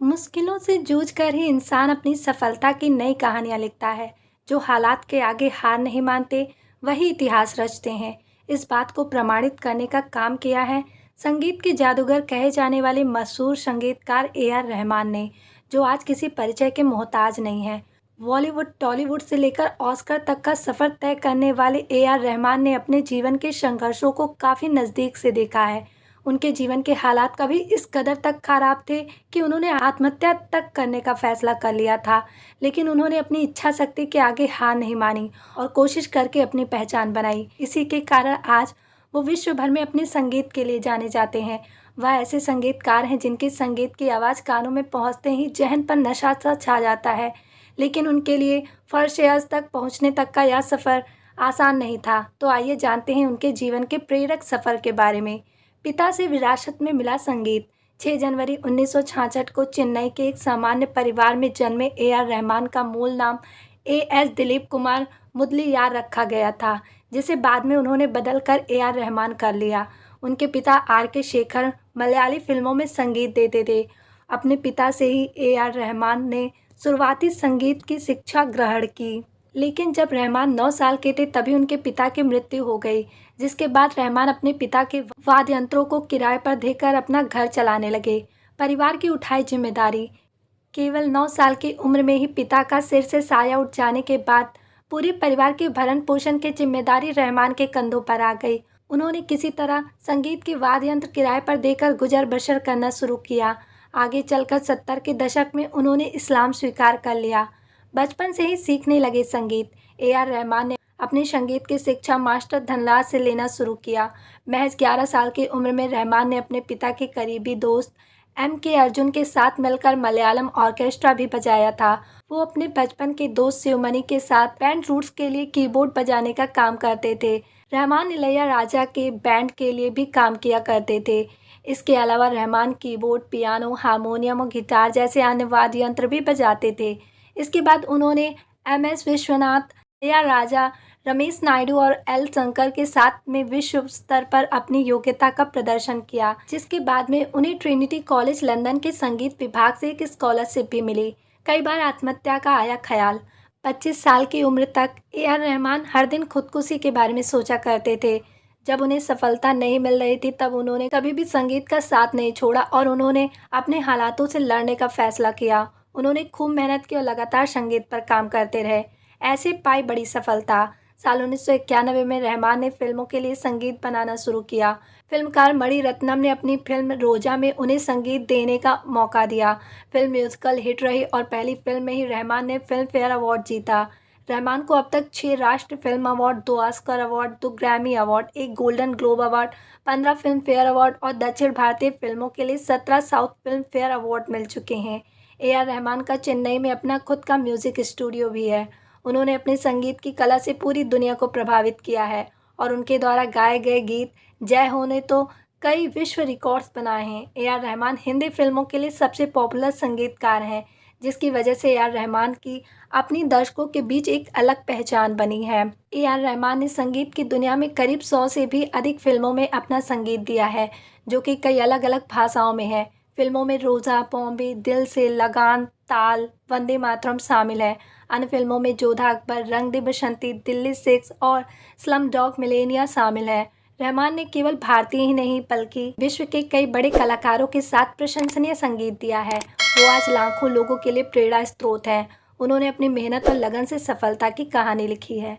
मुश्किलों से जूझ कर ही इंसान अपनी सफलता की नई कहानियां लिखता है। जो हालात के आगे हार नहीं मानते, वही इतिहास रचते हैं। इस बात को प्रमाणित करने का काम किया है संगीत के जादूगर कहे जाने वाले मशहूर संगीतकार ए आर रहमान ने, जो आज किसी परिचय के मोहताज नहीं है। बॉलीवुड, टॉलीवुड से लेकर ऑस्कर तक का सफर तय करने वाले ए आर रहमान ने अपने जीवन के संघर्षों को काफी नजदीक से देखा है। उनके जीवन के हालात कभी इस कदर तक खराब थे कि उन्होंने आत्महत्या तक करने का फैसला कर लिया था, लेकिन उन्होंने अपनी इच्छा शक्ति के आगे हार नहीं मानी और कोशिश करके अपनी पहचान बनाई। इसी के कारण आज वो विश्व भर में अपने संगीत के लिए जाने जाते हैं। वह ऐसे संगीतकार हैं जिनके संगीत की आवाज़ कानों में पहुंचते ही जहन पर नशा सा छा जाता है। लेकिन उनके लिए फर्श अर्ज तक पहुंचने तक का यह सफ़र आसान नहीं था। तो आइए जानते हैं उनके जीवन के प्रेरक सफ़र के बारे में। पिता से विरासत में मिला संगीत। 6 जनवरी 1966 को चेन्नई के एक सामान्य परिवार में जन्मे ए आर रहमान का मूल नाम एस दिलीप कुमार मुदलियार रखा गया था, जिसे बाद में उन्होंने बदलकर ए आर रहमान कर लिया। उनके पिता आर के शेखर मलयाली फिल्मों में संगीत देते थे। अपने पिता से ही ए आर रहमान ने शुरुआती संगीत की शिक्षा ग्रहण की। लेकिन जब रहमान 9 साल के थे तभी उनके पिता की मृत्यु हो गई, जिसके बाद रहमान अपने पिता के वाद्य यंत्रों को किराए पर देकर अपना घर चलाने लगे। परिवार की उठाई जिम्मेदारी। केवल 9 साल की उम्र में ही पिता का सिर से साया उठ जाने के बाद पूरे परिवार के भरण पोषण की जिम्मेदारी रहमान के कंधों पर आ गई। उन्होंने किसी तरह संगीत के वाद्य यंत्र किराए पर देकर गुजर बसर करना शुरू किया। आगे चलकर 70 के दशक में उन्होंने इस्लाम स्वीकार कर लिया। बचपन से ही सीखने लगे संगीत। ए आर रहमान ने अपनी संगीत की शिक्षा मास्टर धनराज से लेना शुरू किया। महज 11 साल की उम्र में रहमान ने अपने पिता के करीबी दोस्त M.K. अर्जुन के साथ मिलकर मलयालम ऑर्केस्ट्रा भी बजाया था। वो अपने बचपन के दोस्त शिवमणि के साथ बैंड रूट्स के लिए कीबोर्ड बजाने का काम करते थे। रहमान इलैयाराजा के बैंड के लिए भी काम किया करते थे। इसके अलावा रहमान कीबोर्ड, पियानो, हारमोनियम और गिटार जैसे अन्य वाद्य यंत्र भी बजाते थे। इसके बाद उन्होंने M.S. विश्वनाथ, इलैयाराजा, रमेश नायडू और एल शंकर के साथ में विश्व स्तर पर अपनी योग्यता का प्रदर्शन किया, जिसके बाद में उन्हें ट्रिनिटी कॉलेज लंदन के संगीत विभाग से एक स्कॉलरशिप भी मिली। कई बार आत्महत्या का आया ख्याल। 25 साल की उम्र तक ए आर रहमान हर दिन खुदकुशी के बारे में सोचा करते थे। जब उन्हें सफलता नहीं मिल रही थी तब उन्होंने कभी भी संगीत का साथ नहीं छोड़ा और उन्होंने अपने हालातों से लड़ने का फैसला किया। उन्होंने खूब मेहनत की और लगातार संगीत पर काम करते रहे। ऐसे पाई बड़ी सफलता। साल 1991 में रहमान ने फिल्मों के लिए संगीत बनाना शुरू किया। फिल्मकार मणि रत्नम ने अपनी फिल्म रोजा में उन्हें संगीत देने का मौका दिया। फिल्म म्यूजिकल हिट रही और पहली फिल्म में ही रहमान ने फिल्म फेयर अवार्ड जीता। रहमान को अब तक 6 राष्ट्रीय film award, 2 Oscar award, 2 Grammy award, 1 golden globe award, 15 film fair award और दक्षिण भारतीय फिल्मों के लिए 17 साउथ फिल्म फेयर अवार्ड मिल चुके हैं। ए आर रहमान का चेन्नई में अपना खुद का म्यूजिक स्टूडियो भी है। उन्होंने अपने संगीत की कला से पूरी दुनिया को प्रभावित किया है और उनके द्वारा गाए गए गीत जय हो ने तो कई विश्व रिकॉर्ड्स बनाए हैं। ए आर रहमान हिंदी फिल्मों के लिए सबसे पॉपुलर संगीतकार हैं, जिसकी वजह से ए आर रहमान की अपनी दर्शकों के बीच एक अलग पहचान बनी है। ए आर रहमान ने संगीत की दुनिया में करीब 100 से भी अधिक फिल्मों में अपना संगीत दिया है, जो कि कई अलग अलग भाषाओं में है। फिल्मों में रोजा, बॉम्बे, दिल से, लगान, ताल, वंदे मातरम शामिल है। अन्य फिल्मों में जोधा अकबर, रंग दे बसंती, दिल्ली 6 और स्लम डॉग मिलेनिया शामिल है। रहमान ने केवल भारतीय ही नहीं बल्कि विश्व के कई बड़े कलाकारों के साथ प्रशंसनीय संगीत दिया है। वो आज लाखों लोगों के लिए प्रेरणा स्रोत हैं। उन्होंने अपनी मेहनत और लगन से सफलता की कहानी लिखी है।